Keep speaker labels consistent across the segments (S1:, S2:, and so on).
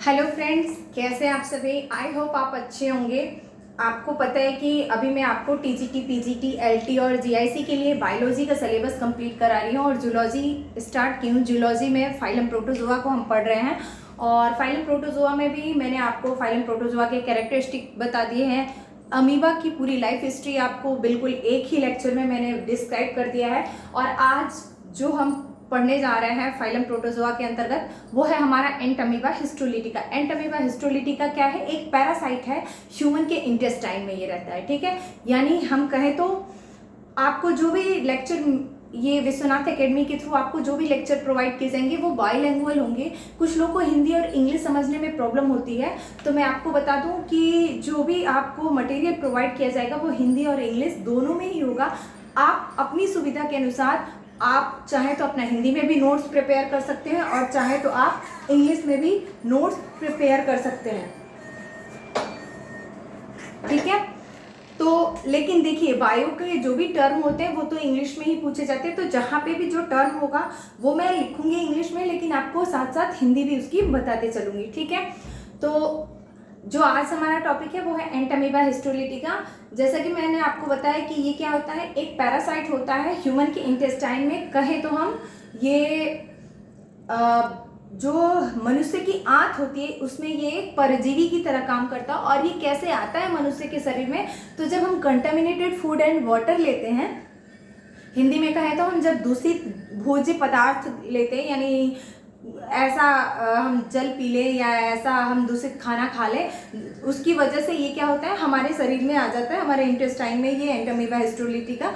S1: Hello friends, कैसे हैं आप सभी। आई होप आप अच्छे होंगे। आपको पता है कि अभी मैं आपको टीजीटी, पीजीटी, एलटी और जीआईसी के लिए बायोलॉजी का सिलेबस कंप्लीट करा रही हूँ और जूलॉजी स्टार्ट की हूँ। जूलॉजी में फाइलम प्रोटोजोआ को हम पढ़ रहे हैं और फाइलम प्रोटोजोआ में भी मैंने आपको फाइलम प्रोटोजोआ के कैरेक्टरिस्टिक बता दिए हैं। अमीबा की पूरी लाइफ हिस्ट्री आपको बिल्कुल एक ही लेक्चर में मैंने डिस्क्राइब कर दिया है। और आज जो हम पढ़ने जा रहे हैं फाइलम प्रोटोजोआ के अंतर्गत, वो है हमारा एंट अमीबा हिस्टोलिटिका। एंट अमीबा हिस्टोलिटिका क्या है? एक पैरासाइट है, ह्यूमन के इंटेस्टाइन में ये रहता है। ठीक है, यानी हम कहें तो आपको जो भी लेक्चर ये विश्वनाथ एकेडमी के थ्रू आपको जो भी लेक्चर प्रोवाइड किए जाएंगे वो बाइलैंग्वेज होंगे। कुछ लोगों को हिंदी और इंग्लिश समझने में प्रॉब्लम होती है, तो मैं आपको बता दूं कि जो भी आपको मटेरियल प्रोवाइड किया जाएगा वो हिंदी और इंग्लिश दोनों में ही होगा। आप अपनी सुविधा के अनुसार आप चाहे तो अपना हिंदी में भी नोट्स प्रिपेयर कर सकते हैं और चाहे तो आप इंग्लिश में भी नोट्स प्रिपेयर कर सकते हैं। ठीक है, तो लेकिन देखिए बायो के जो भी टर्म होते हैं वो तो इंग्लिश में ही पूछे जाते हैं, तो जहाँ पे भी जो टर्म होगा वो मैं लिखूंगी इंग्लिश में, लेकिन आपको साथ साथ हिंदी भी उसकी बताते चलूंगी। ठीक है, तो जो आज हमारा टॉपिक है वो है एंट अमीबा हिस्टोलिटिका। जैसा कि मैंने आपको बताया कि ये क्या होता है, एक पैरासाइट होता है ह्यूमन के इंटेस्टाइन में। कहे तो हम ये जो मनुष्य की आंत होती है उसमें ये एक परजीवी की तरह काम करता है। और ये कैसे आता है मनुष्य के शरीर में? तो जब हम कंटामिनेटेड फूड एंड वाटर लेते हैं, हिंदी में कहें तो हम जब दूषित भोज्य पदार्थ लेते हैं, यानी ऐसा हम जल पी लें या ऐसा हम दूषित खाना खा लें, उसकी वजह से ये क्या होता है हमारे शरीर में आ जाता है, हमारे इंटेस्टाइन में ये एंट अमीबा हिस्टोलिटिका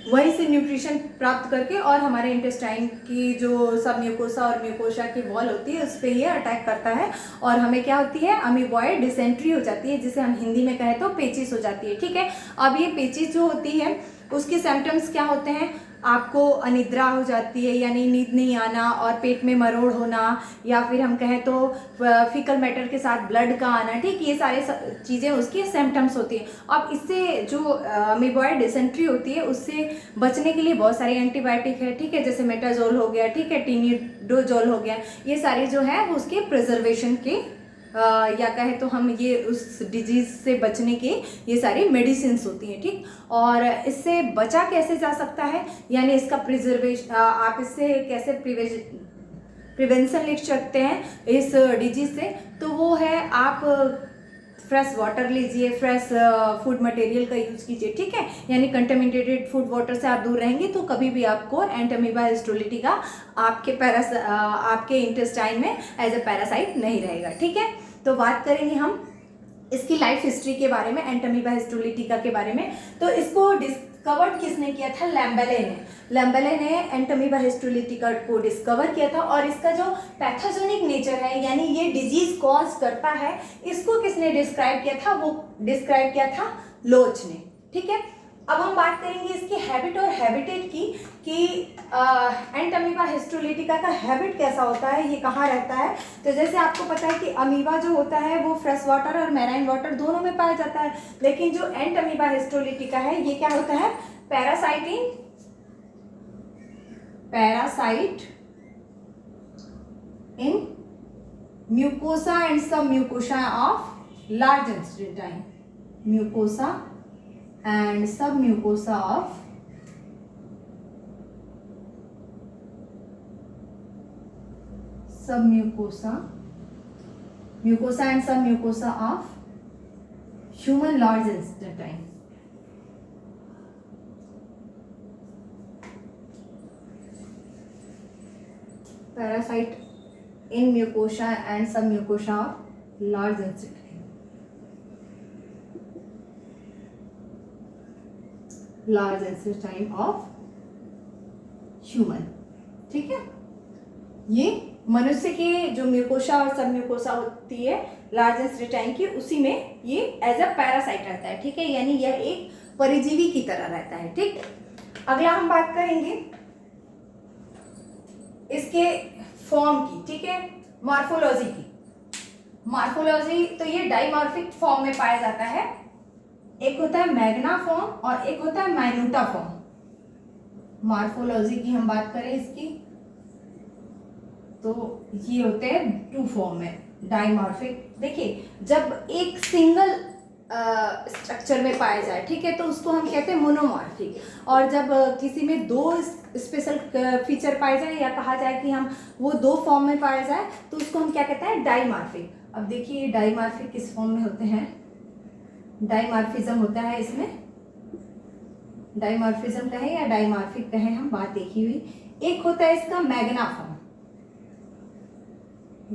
S1: वहीं से न्यूट्रिशन प्राप्त करके और हमारे इंटेस्टाइन की जो सब म्यूकोसा और म्यूकोसा की वॉल होती है उस पर ये अटैक करता है और हमें क्या होती है, अमीबॉयड डिसेंट्री हो जाती है, जिसे हम हिंदी में कहें तो पेचिस हो जाती है। ठीक है, अब ये पेचिस जो होती है उसके सिम्टम्स क्या होते हैं? आपको अनिद्रा हो जाती है, यानी नींद नहीं आना और पेट में मरोड़ होना, या फिर हम कहें तो फीकल मैटर के साथ ब्लड का आना। ठीक, ये सारे चीज़ें उसकी सिम्टम्स होती है। अब इससे जो अमीबॉयड डिसेंट्री होती है उससे बचने के लिए बहुत सारे एंटीबायोटिक है। ठीक है, जैसे मेटाजोल हो गया, ठीक है, टिनिडोजोल हो गया, ये सारे जो है वो उसके प्रिजर्वेशन के या कहे तो हम ये उस डिजीज से बचने के ये सारी मेडिसिन होती हैं। ठीक, और इससे बचा कैसे जा सकता है, यानी इसका प्रिजर्वेशन आप इससे कैसे प्रिवेंशन लिख सकते हैं इस डिजीज से, तो वो है आप फ्रेश वाटर लीजिए, फ्रेश फूड मटेरियल का यूज कीजिए। ठीक है, यानी कंटेमिनेटेड फूड वाटर से आप दूर रहेंगे तो कभी भी आपको एंट अमीबा हिस्टोलिटिका आपके इंटेस्टाइन में एज ए पैरासाइट नहीं रहेगा। ठीक है, तो बात करेंगे हम इसकी लाइफ हिस्ट्री के बारे में, एंट अमीबा हिस्टोलिटिका के बारे में। तो इसको डिस्कवर्ड किसने किया था? लैम्बेले ने। लैम्बेले ने एंट अमीबा हिस्टोलिटिका को डिस्कवर किया था और इसका जो पैथोजेनिक नेचर है, यानी ये डिजीज कॉज करता है, इसको किसने डिस्क्राइब किया था? वो डिस्क्राइब किया था लोच ने। ठीक है, अब हम बात करेंगे इसकी हैबिट और हैबिटेट की कि एंट अमीबा हिस्टोलिटिका का हैबिट कैसा होता है, ये कहाँ रहता है। तो जैसे आपको पता है कि अमीबा जो होता है वो फ्रेश वाटर और मैराइन वाटर दोनों में पाया जाता है, लेकिन जो एंट अमीबा हिस्टोलिटिका है ये क्या होता है? Parasite in mucosa and submucosa of large intestine. Mucosa and submucosa of mucosa and submucosa of human large intestine. Parasite in mucosa and submucosa of large intestine. Large intestine of human. ठीक है, ये मनुष्य के जो mucosa और सब mucosa होती है लार्ज इंटेस्टाइन की, उसी में ये एज अ पैरासाइट रहता है। ठीक है, यानी यह एक परिजीवी की तरह रहता है। ठीक, अगला हम बात करेंगे इसके फॉर्म की। ठीक है, मॉर्फोलॉजी की। मॉर्फोलॉजी तो ये डाइमॉर्फिक फॉर्म में पाया जाता है, एक होता है मैग्ना फॉर्म और एक होता है माइन्यूटा फॉर्म। मॉर्फोलॉजी की हम बात करें इसकी तो ये होते हैं टू फॉर्म में, डाइमॉर्फिक, देखिए जब एक सिंगल स्ट्रक्चर में पाया जाए, ठीक है, तो उसको हम कहते हैं मोनोमॉर्फिक। और जब किसी में दो स्पेशल फीचर पाए जाए या कहा जाए कि हम वो दो फॉर्म में पाया जाए तो उसको हम क्या कहते हैं, डाइमॉर्फिक। अब देखिए डाइमॉर्फिक किस फॉर्म में होते हैं, डाइमॉर्फिज्म होता है इसमें, डाइमॉर्फिज्म कहें या डाइमॉर्फिक कहें, हम बात देखी हुई। एक होता है इसका मैग्ना फॉर्म,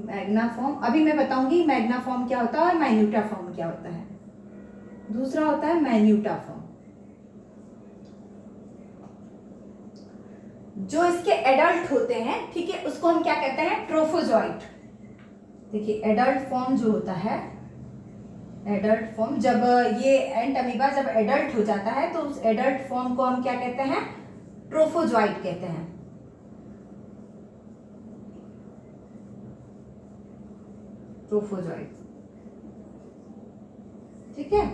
S1: मैग्ना फॉर्म अभी मैं बताऊंगी मैग्ना फॉर्म क्या होता है और माइन्यूटा फॉर्म क्या होता है। दूसरा होता है माइन्यूटा फॉर्म। जो इसके एडल्ट होते हैं, ठीक है, उसको हम क्या कहते हैं, ट्रोफोजॉइट। देखिए एडल्ट फॉर्म जो होता है, एडल्ट फॉर्म, जब ये एंट अमीबा जब एडल्ट हो जाता है तो उस एडल्ट फॉर्म को हम क्या कहते हैं, ट्रोफोजॉइट कहते हैं। ट्रोफोजॉइट, ठीक है,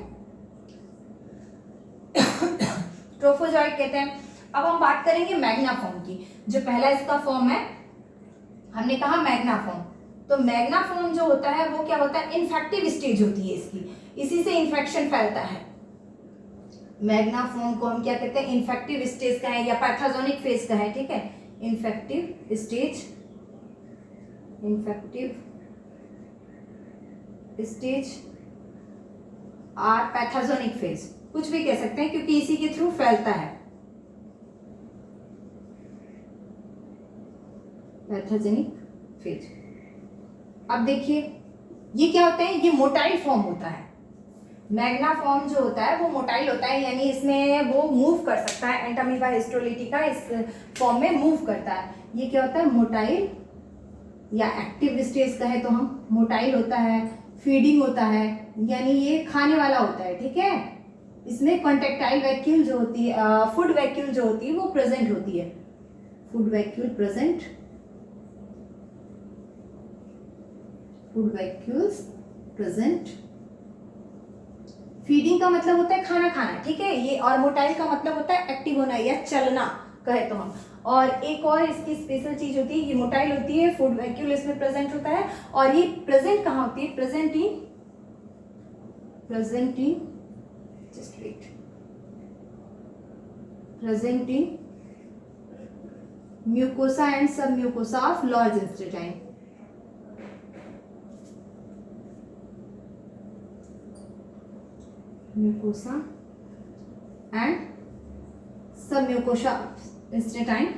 S1: ट्रोफोजॉइट कहते हैं। अब हम बात करेंगे मैग्ना फॉर्म की। जो पहला इसका फॉर्म है, हमने कहा मैग्ना फॉर्म, तो मैग्ना फॉर्म जो होता है वो क्या होता है, इन्फेक्टिव स्टेज होती है इसकी, इसी से इन्फेक्शन फैलता है। मैग्ना फॉर्म को हम क्या कहते हैं, इन्फेक्टिव स्टेज का है या पैथोजेनिक फेज का है, ठीक है, इन्फेक्टिव स्टेज, इन्फेक्टिव स्टेज और पैथोजेनिक फेज, कुछ भी कह सकते हैं क्योंकि इसी के थ्रू फैलता है, पैथोजेनिक फेज। अब देखिए ये क्या होते हैं, ये मोटाइल फॉर्म होता है। मैग्ना फॉर्म जो होता है वो मोटाइल होता है, यानी इसमें वो मूव कर सकता है, एंट अमीबा हिस्टोलिटिका इस फॉर्म में मूव करता है। ये क्या होता है, मोटाइल या एक्टिव स्टेज का है तो हम मोटाइल होता है, फीडिंग होता है, यानी ये खाने वाला होता है, ठीक है। इसमें कॉन्टेक्टाइल वैक्यूल जो होती है, फूड वैक्यूल जो होती है वो प्रेजेंट होती है, food vacuole present, food vacuoles present. Feeding का मतलब होता है खाना खाना, ठीक है, ये, और मोटाइल का मतलब होता है एक्टिव होना या चलना कहे तो हम। और एक और इसकी स्पेशल चीज होती है, ये मोटाइल होती है, फूड वैक्यूल इसमें प्रेजेंट होता है, और ये प्रेजेंट कहाँ होती है, present in just wait, present in mucosa and submucosa of large intestine. Mucosa and submucosa intestine,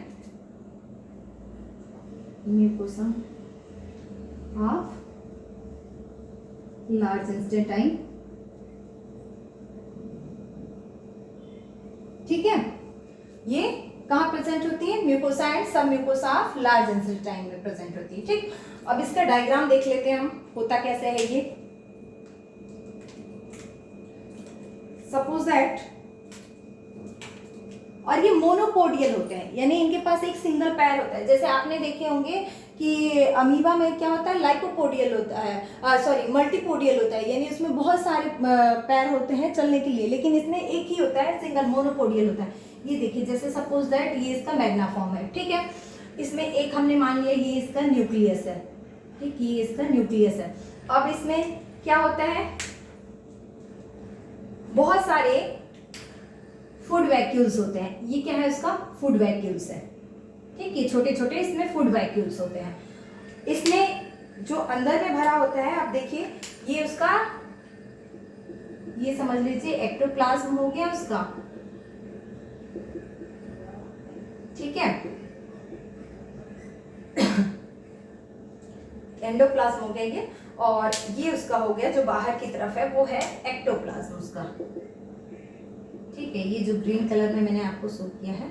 S1: mucosa of large intestine, ठीक है। ये कहाँ प्रेजेंट होती है, mucosa and submucosa of large intestine में प्रेजेंट होती है, ठीक। अब इसका डायग्राम देख लेते हैं हम, होता कैसे है ये। सपोज दैट, और ये मोनोपोडियल होते हैं, यानी इनके पास एक सिंगल पैर होता है। जैसे आपने देखे होंगे कि अमीबा में क्या होता है, लाइकोपोडियल होता है, सॉरी मल्टीपोडियल होता है, यानी उसमें बहुत सारे पैर होते हैं चलने के लिए, लेकिन इसमें एक ही होता है, सिंगल मोनोपोडियल होता है। ये देखिए, जैसे सपोज दैट ये इसका मैग्ना फॉर्म है, ठीक है, इसमें एक हमने मान लिया ये इसका न्यूक्लियस है, ठीक, ये इसका न्यूक्लियस है। अब इसमें क्या होता है, बहुत सारे फूड वैक्यूल्स होते हैं। ये क्या है, उसका फूड वैक्यूल्स है, ठीक, ये छोटे छोटे इसमें फूड वैक्यूल्स होते हैं। इसमें जो अंदर में भरा होता है, आप देखिए ये उसका, ये समझ लीजिए एक्टोप्लाज्म हो गया उसका, ठीक है, एंडोप्लाज्म हो गया ये, और ये उसका हो गया जो बाहर की तरफ है वो है एक्टोप्लाज्म उसका, ठीक है। ये जो ग्रीन कलर में मैंने आपको शो किया है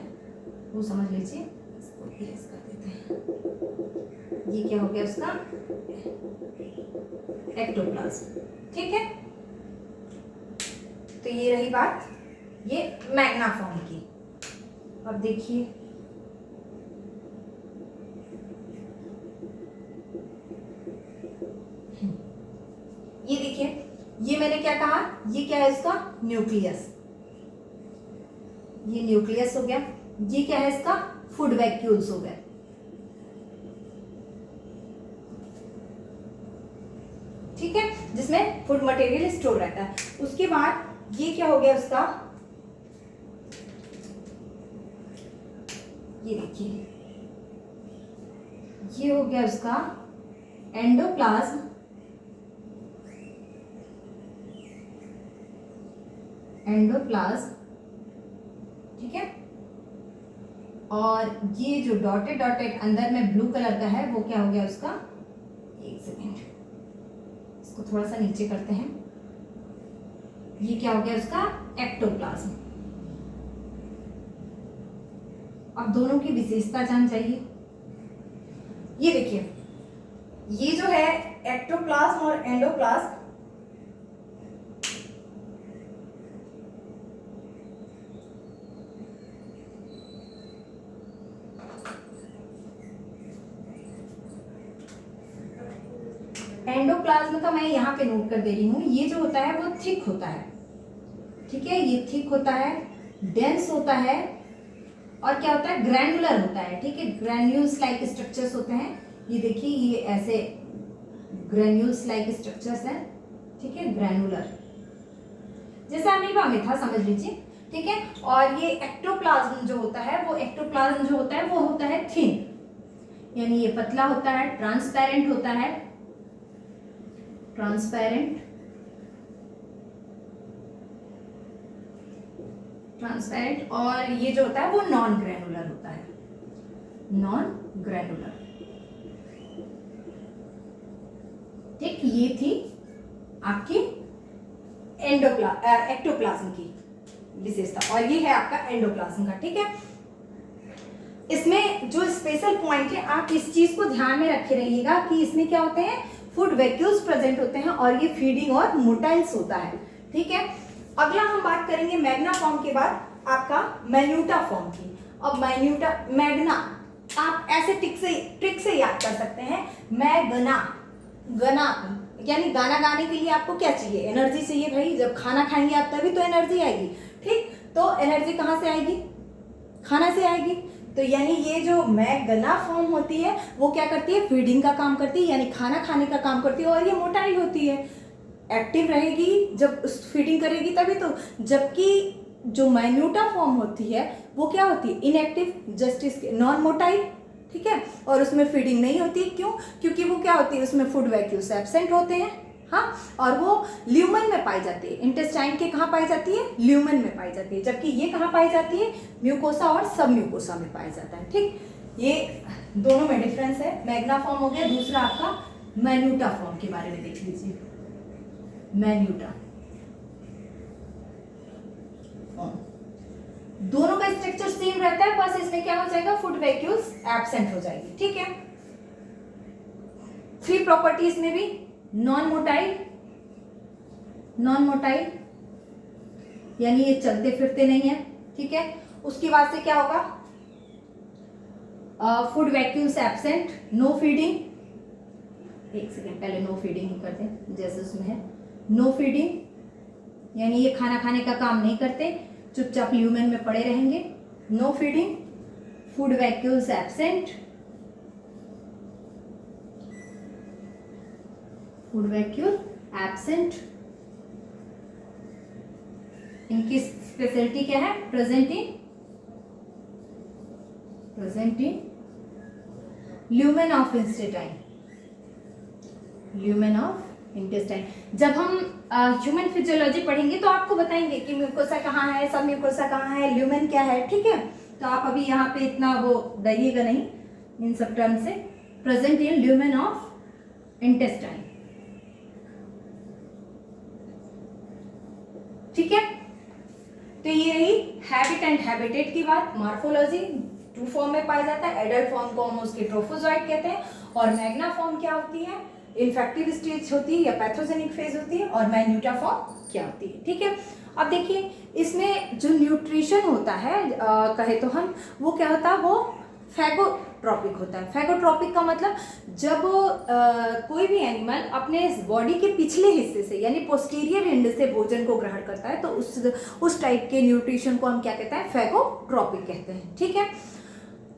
S1: वो समझ लीजिए, इसको इरेज कर देते हैं। ये क्या हो गया उसका एक्टोप्लाज्म, ठीक है। तो ये रही बात ये मैग्ना फॉर्म की। अब देखिए ये देखिए, ये मैंने क्या कहा, ये क्या है इसका न्यूक्लियस, ये न्यूक्लियस हो गया। ये क्या है इसका फूड वैक्यूल्स हो गए, ठीक है, जिसमें फूड मटेरियल स्टोर रहता है। उसके बाद ये क्या हो गया उसका, ये देखिए ये हो गया उसका एंडोप्लाज्म। एंडोप्लाज्म, ठीक है। और ये जो डॉटेड डॉटेड अंदर में ब्लू कलर का है वो क्या हो गया उसका, एक सेकेंड इसको थोड़ा सा नीचे करते हैं, ये क्या हो गया उसका एक्टोप्लाज्म। अब दोनों की विशेषता जान चाहिए। ये देखिए ये जो है एक्टोप्लाज्म और एंडोप्लाज्म, एंडोप्लाज्म का मैं यहाँ पे नोट कर दे रही हूँ, ये जो होता है वो थिक होता है, ठीक है, ये थिक होता है, डेंस होता है, और क्या होता है ग्रैनुलर होता है, ठीक है, ग्रैन्यूल्स लाइक स्ट्रक्चर्स होते हैं। ये देखिए ये ऐसे ग्रैन्यूल्स लाइक स्ट्रक्चर्स हैं, ठीक है, ग्रैनुलर, जैसे अमीबा में था समझ लीजिए, ठीक है। और ये एक्टोप्लाज्म जो होता है वो एक्टोप्लाज्म जो होता है वो होता है थिन, यानी ये पतला होता है, ट्रांसपेरेंट होता है, ट्रांसपेरेंट, ट्रांसपेरेंट, और ये जो होता है वो नॉन ग्रैनुलर होता है, नॉन ग्रैनुलर, ठीक। ये थी आपकी एक्टोप्लाज्म की विशेषता, और ये है आपका एंडोप्लाज्म का, ठीक है। इसमें जो स्पेशल पॉइंट है आप इस चीज को ध्यान में रखे रहिएगा कि इसमें क्या होते हैं, फूड वैक्यूल्स प्रेजेंट होते हैं, और ये फीडिंग और मोटाइल्स होता है, ठीक है। अगला हम बात करेंगे मैग्ना फॉर्म के बाद आपका मैन्यूटा फॉर्म की। अब मैन्यूटा, मैग्ना आप ऐसे ट्रिक से याद कर सकते हैं, मैग्ना, गना यानी गाना गाने के लिए आपको क्या चाहिए, एनर्जी चाहिए भाई, जब खाना खाएंगे आप तभी तो एनर्जी आएगी, ठीक। तो एनर्जी कहाँ से आएगी, खाना से आएगी। तो यानी ये जो मैग्ना फॉर्म होती है वो क्या करती है, फीडिंग का काम करती है, यानी खाना खाने का काम करती है, और ये मोटाइल होती है, एक्टिव रहेगी जब फीडिंग करेगी तभी तो। जबकि जो माइन्यूटा फॉर्म होती है वो क्या होती है, इनएक्टिव, जस्ट नॉन मोटाइल, ठीक है, और उसमें फीडिंग नहीं होती। क्यों, क्योंकि वो क्या होती है, उसमें फूड वैक्यूल्स एब्सेंट होते हैं, हाँ, और वो ल्यूमन में पाई जाती है, इंटेस्टाइन के कहाँ पाई जाती है, ल्यूमन में पाई जाती है, जबकि ये कहाँ पाई जाती है, म्यूकोसा और सब म्यूकोसा में पाया जाता है, ठीक। ये दोनों में डिफरेंस है। मैग्ना फॉर्म हो गया, दूसरा आपका मैन्यूटा फॉर्म के बारे में देख लीजिए, मैन्यूटा फॉर्म, दोनों का स्ट्रक्चर सेम रहता है, बस इसमें क्या हो जाएगा, फूड वैक्यूल्स एब्सेंट हो जाएगी, ठीक है। 3 प्रॉपर्टीज में भी नॉन मोटाइल, नॉन मोटाइल यानी ये चलते फिरते नहीं है, ठीक है। उसके बाद से क्या होगा, food vacuoles absent, no feeding, एक सेकेंड पहले नो फीडिंग ही करते हैं जैसे उसमें है, नो फीडिंग यानी ये खाना खाने का काम नहीं करते, चुपचाप ल्यूमेन में पड़े रहेंगे, no feeding, food vacuoles absent, food vacuole absent, इनकी स्पेशलिटी क्या है, present in lumen of intestine, lumen of intestine. जब हम ह्यूमन फिजियोलॉजी पढ़ेंगे तो आपको बताएंगे कि म्यूकोसा कहाँ है, सब म्यूकोसा कहाँ है, ल्यूमेन क्या है, ठीक है। तो आप अभी यहाँ पे इतना वो डरिएगा नहीं इन सब टर्म से। Present in lumen of intestine, ठीक है। तो ये रही हैबिट एंड हैबिटेट की बात। मॉर्फोलॉजी 2 फॉर्म में पाया जाता है, एडल्ट फॉर्म को हम उसके ट्रोफोजॉइट कहते हैं, और मैग्ना फॉर्म क्या होती है, इन्फेक्टिव स्टेज होती है या पैथोजेनिक फेज होती है, और माइन्यूटा फॉर्म क्या होती है, ठीक है। अब देखिए इसमें जो न्यूट्रिशन होता है कहे तो हम, वो क्या होता है, वो फैगोट्रॉपिक होता है। फैगोट्रॉपिक का मतलब जब कोई भी एनिमल अपने बॉडी के पिछले हिस्से से यानी पोस्टीरियर एंड से भोजन को ग्रहण करता है तो उस टाइप के न्यूट्रिशन को हम क्या कहते हैं, फैगोट्रॉपिक कहते हैं, ठीक है।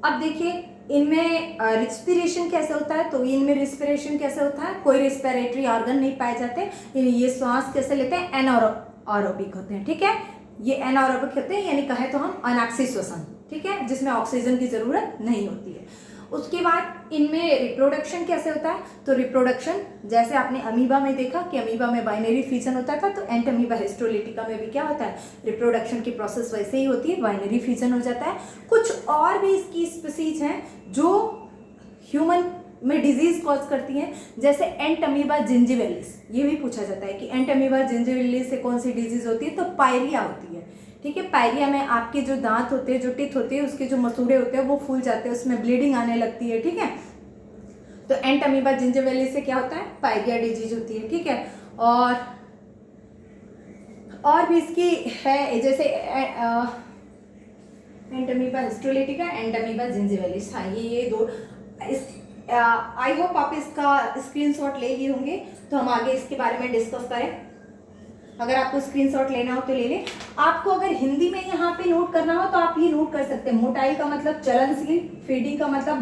S1: अब देखिए इनमें रिस्पिरेशन कैसे होता है, तो इनमें रिस्पिरेशन कैसे होता है, कोई रिस्पिरेटरी ऑर्गन नहीं पाए जाते, ये श्वास कैसे लेते हैं, एनारोबिक होते हैं, ठीक है। ये एनारोबिक होते हैं, यानी कहे तो हम अनाक्षी श्वसन, ठीक है, जिसमें ऑक्सीजन की जरूरत नहीं होती है। उसके बाद इनमें रिप्रोडक्शन कैसे होता है, तो रिप्रोडक्शन जैसे आपने अमीबा में देखा कि अमीबा में बाइनरी फिजन होता था, तो एंट अमीबा हिस्टोलिटिका में भी क्या होता है, रिप्रोडक्शन की प्रोसेस वैसे ही होती है, बाइनरी फिजन हो जाता है। कुछ और भी इसकी स्पीसीज हैं जो ह्यूमन में डिजीज कॉज करती हैं, जैसे एंट अमीबा जिंजिविलिस, ये भी पूछा जाता है कि एंट अमीबा जिंजिविलिस से कौन सी डिजीज होती है, तो पायरिया होती है, ठीक है। पायरिया में आपके जो दांत होते हैं, जो टीथ होते हैं, उसके जो मसूड़े होते हैं वो फूल जाते हैं, उसमें ब्लीडिंग आने लगती है, ठीक है। तो एंट अमीबा जिंजिविलिस से क्या होता है, पायरिया डिजीज होती है, ठीक है। और भी इसकी है, जैसे एंट अमीबा हिस्टोलिटिका, एंट अमीबा जिंजिविलिस, हाँ ये दो। आई होप आप इसका स्क्रीनशॉट ले लिए होंगे, तो हम आगे इसके बारे में डिस्कस करें। अगर आपको स्क्रीनशॉट लेना हो तो ले लें। आपको अगर हिंदी में यहाँ पे नोट करना हो तो आप ये नोट कर सकते हैं, मोटाइल का मतलब चलनशील, फीडिंग का मतलब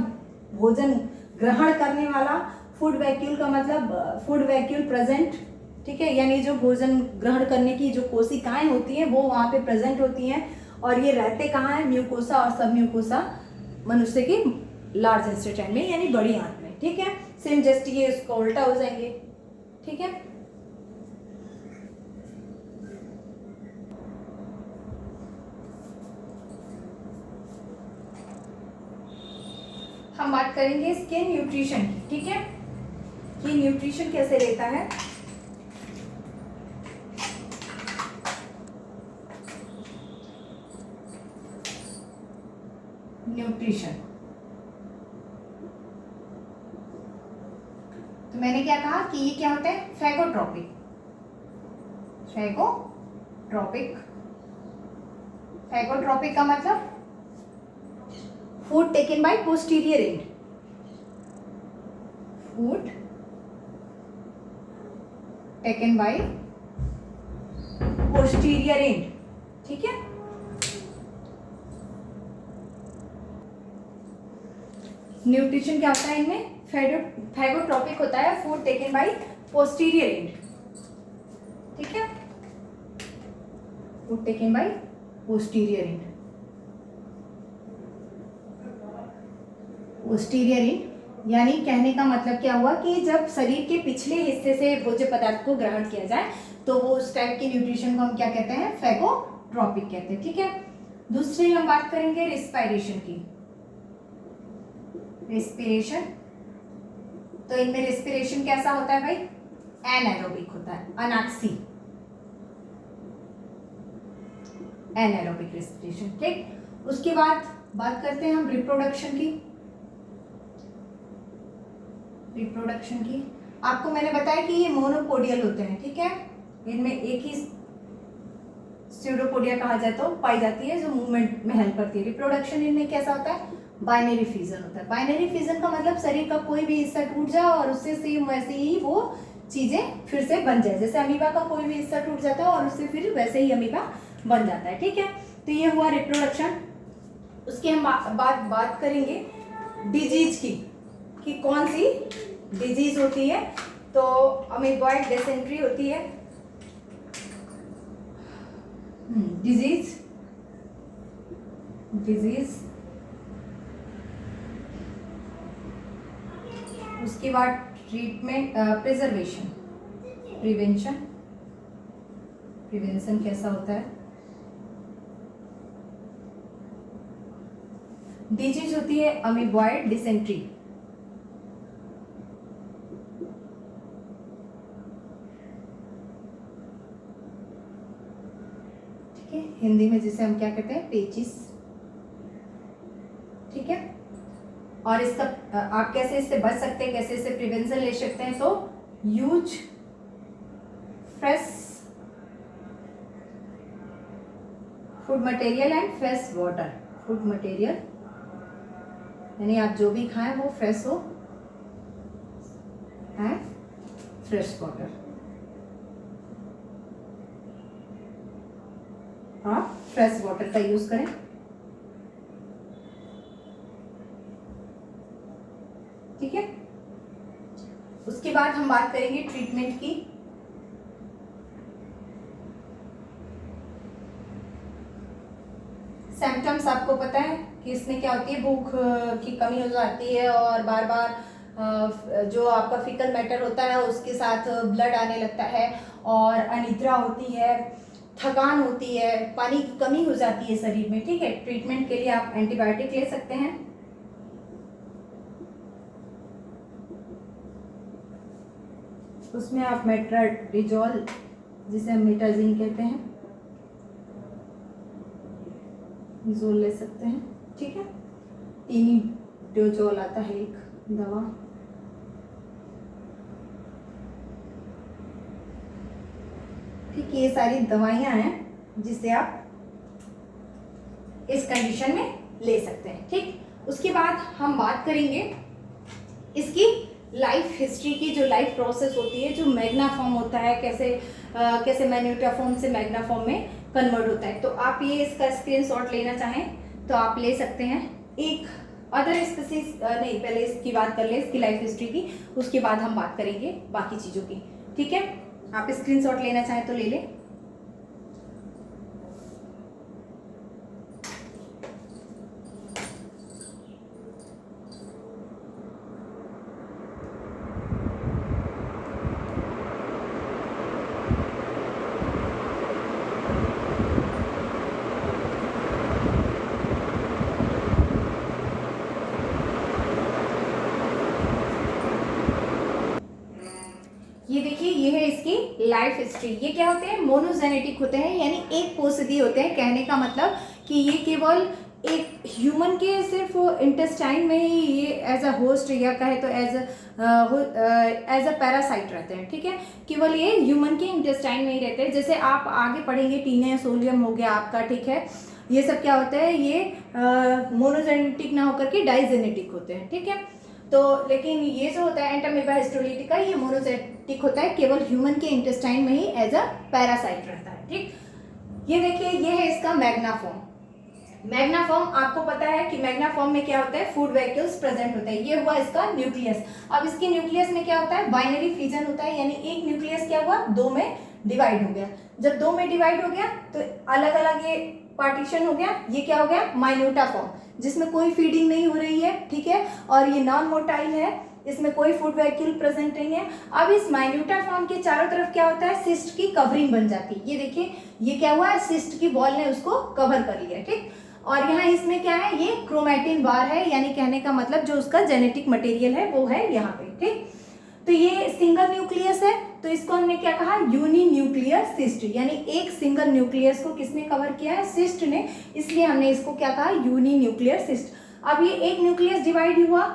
S1: भोजन ग्रहण करने वाला, फूड वैक्यूल का मतलब फूड वैक्यूल प्रेजेंट, ठीक है, यानी जो भोजन ग्रहण करने की जो कोशिकाएं होती हैं वो वहाँ पे प्रेजेंट होती हैं, और ये रहते कहाँ है, म्यूकोसा और सब म्यूकोसा मनुष्य की लार्ज इंटेस्टाइन में, यानी बड़ी आंत में, ठीक है। सेम जस्ट ये इसको उल्टा हो जाएंगे, ठीक है। हम बात करेंगे इसके न्यूट्रिशन की, ठीक है, कि न्यूट्रिशन कैसे लेता है। न्यूट्रिशन, तो मैंने क्या कहा कि ये क्या होता है, फैगोट्रोपिक, फैगोट्रोपिक, फैगोट्रोपिक का मतलब food taken by posterior and, food taken by posterior and, ठीक है। न्यूट्रिशन क्या होता है इनमें, फैगोट्रोपिक होता है, food taken by posterior and, ठीक है, food taken by posterior and. Posterior and यानी कहने का मतलब क्या हुआ कि जब शरीर के पिछले हिस्से से भोज्य पदार्थ को ग्रहण किया जाए तो वो उस टाइप के न्यूट्रिशन को हम क्या कहते हैं, फैगोट्रोपिक कहते हैं, ठीक है। दूसरी हम बात करेंगे रिस्पायरेशन की, रिस्पिरेशन, तो इनमें रिस्पिरेशन कैसा होता है भाई, एनारोबिक होता है, अनाक्सी, एनारोबिक रिस्पिरेशन, ठीक। उसके बाद बात करते हैं हम रिप्रोडक्शन की, रिप्रोडक्शन की आपको मैंने बताया कि ये मोनोपोडियल होते हैं, ठीक है, इनमें एक ही स्यूडोपोडिया कहा जाता है, पाई जाती है, जो मूवमेंट में हेल्प करती है। रिप्रोडक्शन इनमें कैसा होता है, बाइनरी फिजन होता है। बाइनरी फिजन का मतलब शरीर का कोई भी हिस्सा टूट जाए और उससे सेम वैसे ही वो चीजें फिर से बन जाए, जैसे अमीबा का कोई भी हिस्सा टूट जाता है और उससे फिर वैसे ही अमीबा बन जाता है, ठीक है। तो ये हुआ रिप्रोडक्शन। उसके हम बात करेंगे डिजीज की, कि कौन सी डिजीज होती है, तो अमीबॉइड डिसेंट्री होती है, डिजीज, उसके बाद ट्रीटमेंट, प्रिजर्वेशन, प्रिवेंशन कैसा होता है, डिजीज होती है अमीबॉइड डिसेंट्री, ठीक है, हिंदी में जिसे हम क्या कहते हैं, पेचिस, ठीक है। और इसका आप कैसे इससे बच सकते हैं, कैसे इससे प्रिवेंशन ले सकते हैं, तो use fresh food material and fresh water, food material यानी आप जो भी खाएं वो फ्रेश हो, एंड फ्रेश वाटर, आप फ्रेश वाटर का यूज करें। उसके बाद हम बात करेंगे ट्रीटमेंट की। सिम्टम्स आपको पता है कि इसमें क्या होती है, भूख की कमी हो जाती है और बार बार जो आपका फीकल मैटर होता है उसके साथ ब्लड आने लगता है और अनिद्रा होती है, थकान होती है, पानी की कमी हो जाती है शरीर में। ठीक है, ट्रीटमेंट के लिए आप एंटीबायोटिक ले सकते हैं। उसमें आप मेट्राडिजोल, जिसे हम मेटाजिन कहते हैं, जोल ले सकते हैं। ठीक है, टीनिडोजोल आता है एक दवा। ठीक, ये सारी दवाइयां हैं जिसे आप इस कंडीशन में ले सकते हैं। ठीक, उसके बाद हम बात करेंगे इसकी लाइफ हिस्ट्री की, जो लाइफ प्रोसेस होती है, जो मैग्नाफॉर्म होता है, कैसे मैन्यूटाफॉर्म से मैग्नाफॉर्म में कन्वर्ट होता है। तो आप ये इसका स्क्रीनशॉट लेना चाहें तो आप ले सकते हैं। एक अदर स्पीसीज नहीं, पहले इसकी बात कर ले, इसकी लाइफ हिस्ट्री की, उसके बाद हम बात करेंगे बाकी चीज़ों की। ठीक है, आप स्क्रीनशॉट लेना चाहें तो ले लें। ये देखिए, ये है इसकी लाइफ हिस्ट्री। ये क्या होते हैं, मोनोजेनेटिक होते हैं, यानी एक पोषिदी होते हैं। कहने का मतलब कि ये केवल एक ह्यूमन के सिर्फ इंटेस्टाइन में ही ये एज अ होस्ट या कहे तो एज अ पैरासाइट रहते हैं। ठीक है, केवल ये ह्यूमन के इंटेस्टाइन में ही रहते हैं। जैसे आप आगे पढ़ेंगे, टीने सोलियम हो गया आपका, ठीक है, ये सब क्या होता है, ये मोनोजेनेटिक ना होकर के डाइजेनेटिक होते हैं। ठीक है, तो लेकिन ये जो होता है एंटामीबा हिस्टोलिटिका, ये मोनोजेनेटिक होता है, केवल ह्यूमन के इंटेस्टाइन में ही एज अ पैरासाइट रहता है। ठीक, ये देखिए, ये है इसका मैग्नाफॉर्म। मैग्नाफॉर्म आपको पता है कि मैग्नाफॉर्म में क्या होता है, फूड वैक्यूल्स प्रेजेंट होता है। ये हुआ इसका न्यूक्लियस। अब इसके न्यूक्लियस में क्या होता है, बाइनरी फिजन होता है, यानी एक न्यूक्लियस क्या हुआ, दो में डिवाइड हो गया। जब दो में डिवाइड हो गया तो अलग अलग ये पार्टीशन हो गया। ये क्या हो गया, माइन्यूटा फॉर्म, जिसमें कोई फीडिंग नहीं हो रही है। ठीक है, और ये नॉन मोटाइल है, इसमें कोई फूड वैक्यूल प्रेजेंट नहीं है। अब इस माइन्यूटा फॉर्म के चारों तरफ क्या होता है, सिस्ट की कवरिंग बन जाती है। ये देखिए, ये क्या हुआ है, सिस्ट की बॉल ने उसको कवर कर लिया। ठीक, और यहाँ इसमें क्या है, ये क्रोमैटिन बार है, यानी कहने का मतलब जो उसका जेनेटिक मटेरियल है वो है यहाँ पे। ठीक, तो ये सिंगल न्यूक्लियस है, तो इसको हमने क्या कहा, यूनी न्यूक्लियर सिस्ट, यानी एक सिंगल न्यूक्लियस को किसने कवर किया है, सिस्ट ने, इसलिए हमने इसको क्या कहा, यूनी न्यूक्लियर सिस्ट। अब ये एक न्यूक्लियस डिवाइड हुआ,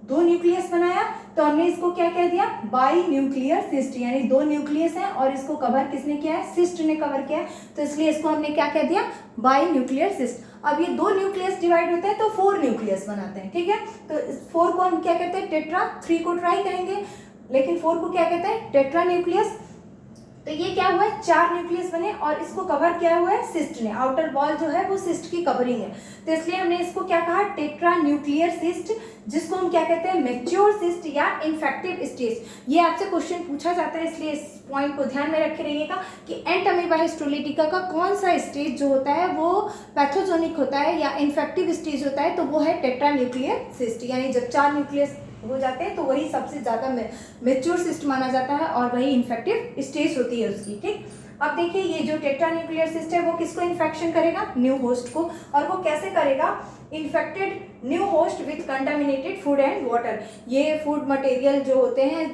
S1: दो न्यूक्लियस बनाया, तो हमने इसको क्या कह दिया, बाई न्यूक्लियर सिस्ट, यानी दो न्यूक्लियस है और इसको कवर किसने किया है, सिस्ट ने कवर किया है, तो इसलिए इसको हमने क्या कह दिया, बाई न्यूक्लियर सिस्ट। अब ये दो न्यूक्लियस डिवाइड होते हैं तो 4 न्यूक्लियस बनाते हैं। ठीक है, तो 4 को हम क्या कहते हैं, टेट्रा, 3 को ट्राई कहेंगे, लेकिन 4 को क्या कहते हैं, टेट्रा न्यूक्लियस। तो ये क्या हुआ है, 4 न्यूक्लियस बने और इसको कवर किया हुआ है सिस्ट ने, आउटर वॉल जो है वो सिस्ट की कवरिंग है, तो इसलिए हमने इसको क्या कहा, टेट्रा न्यूक्लियर सिस्ट, जिसको हम क्या कहते हैं, मैच्योर सिस्ट या इन्फेक्टिव स्टेज। ये आपसे क्वेश्चन पूछा जाता है, इसलिए इस पॉइंट को ध्यान में रखे रहिएगा कि एंटामीबा हिस्टोलिटिका का कौन सा स्टेज जो होता है वो पैथोजेनिक होता है या इन्फेक्टिव स्टेज होता है, तो वो है टेट्रा न्यूक्लियर सिस्ट, यानी जब 4 न्यूक्लियस हो जाते हैं तो वही सबसे ज़्यादा मेच्योर सिस्ट माना जाता है और वही इन्फेक्टिव स्टेज होती है उसकी। ठीक, अब देखिए, ये जो टेट्रा न्यूक्लियर सिस्ट है वो किसको इन्फेक्शन करेगा, न्यू होस्ट को, और वो कैसे करेगा, infected new host with contaminated food and water. ये फूड मटेरियल जो होते हैं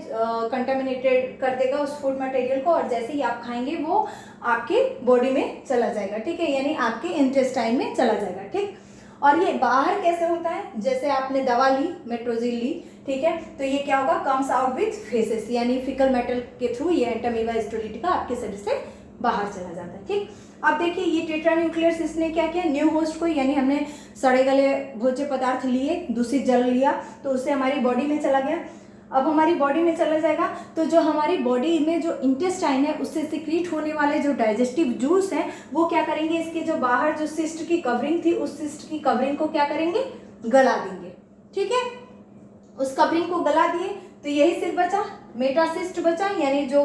S1: कंटामिनेटेड कर देगा उस फूड मटेरियल को, और जैसे ही आप खाएंगे वो आपके बॉडी में चला जाएगा। ठीक है, यानी आपके इंटेस्टाइन में चला जाएगा। ठीक, और ये बाहर कैसे होता है, जैसे आपने दवा ली, मेट्रोजिल ली, ठीक है, तो ये क्या होगा, कम्स आउट विथ फेसेस, यानी फिकल मेटल के थ्रू ये एंटामीबा हिस्टोलिटिका आपके शरीर से बाहर चला जाता है। ठीक, अब देखिए, ये टेट्रा न्यूक्लियर सिस्ट ने क्या किया, न्यू होस्ट को, यानी हमने सड़े गले भोज्य पदार्थ लिए, दूषित जल लिया, तो उससे हमारी बॉडी में चला गया। अब हमारी बॉडी में चला जाएगा तो जो हमारी बॉडी में जो इंटेस्टाइन है उससे सिक्रीट होने वाले जो डाइजेस्टिव जूस हैं वो क्या करेंगे, इसके जो बाहर जो सिस्ट की कवरिंग थी उस सिस्ट की कवरिंग को क्या करेंगे, गला देंगे। ठीक है, उस कवरिंग को गला दिए तो यही सिर्फ बचा, मेटासिस्ट बचा, यानी जो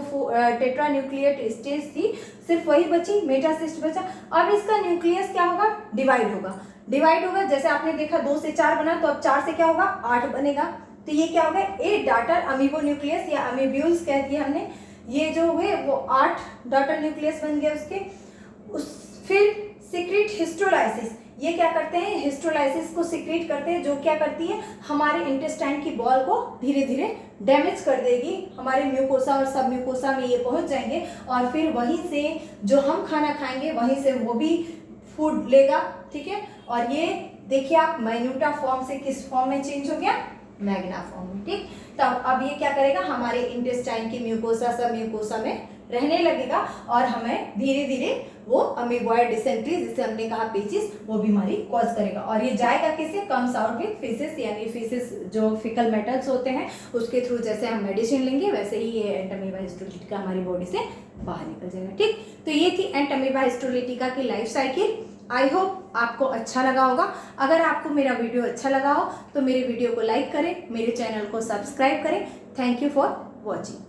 S1: टेट्रान्यूक्लिएट स्टेज थी सिर्फ वही बची, मेटासिस्ट बचा। अब इसका न्यूक्लियस क्या होगा, डिवाइड होगा। डिवाइड होगा, जैसे आपने देखा 2 से 4 बना, तो अब 4 से क्या होगा, 8 बनेगा। तो ये क्या होगा, 8 डॉटर अमीबो न्यूक्लियस या अमीब्यूल्स कह दिया हमने। ये जो हुए वो 8 डॉटर न्यूक्लियस बन गए उसके। फिर सिक्रीट हिस्टोलाइसिस, ये क्या करते हैं, हिस्टोलाइसिस को सिक्रीट करते हैं, जो क्या करती है, हमारे इंटेस्टाइन की बॉल को धीरे धीरे डैमेज कर देगी। हमारे म्यूकोसा और सब म्यूकोसा में ये पहुंच जाएंगे और फिर वहीं से जो हम खाना खाएंगे वहीं से वो भी फूड लेगा, ठीक है। और ये देखिए आप, माइन्यूटा फॉर्म से किस फॉर्म में चेंज हो गया, मैग्ना फॉर्म में, ठीक। तो अब ये क्या करेगा, हमारे इंटेस्टाइन की म्यूकोसा सब म्यूकोसा में रहने लगेगा और हमें धीरे धीरे वो अमीबॉइड डिसेंट्री, जिसे हमने कहा पेचिस, वो बीमारी कॉज करेगा। और ये जाएगा किससे, कम्स आउट विद फीसेस, यानी फीसेस जो फिकल मेटल्स होते हैं उसके थ्रू जैसे हम मेडिसिन लेंगे वैसे ही ये एंटामीबा हिस्टोलिटिका हमारी बॉडी से बाहर निकल जाएगा, ठीक। तो ये थी एंटामीबा हिस्टोलिटिका की लाइफ साइकिल। आई होप आपको अच्छा लगा होगा। अगर आपको मेरा वीडियो अच्छा लगा हो तो मेरे वीडियो को लाइक करें, मेरे चैनल को सब्सक्राइब करें। Thank you for watching.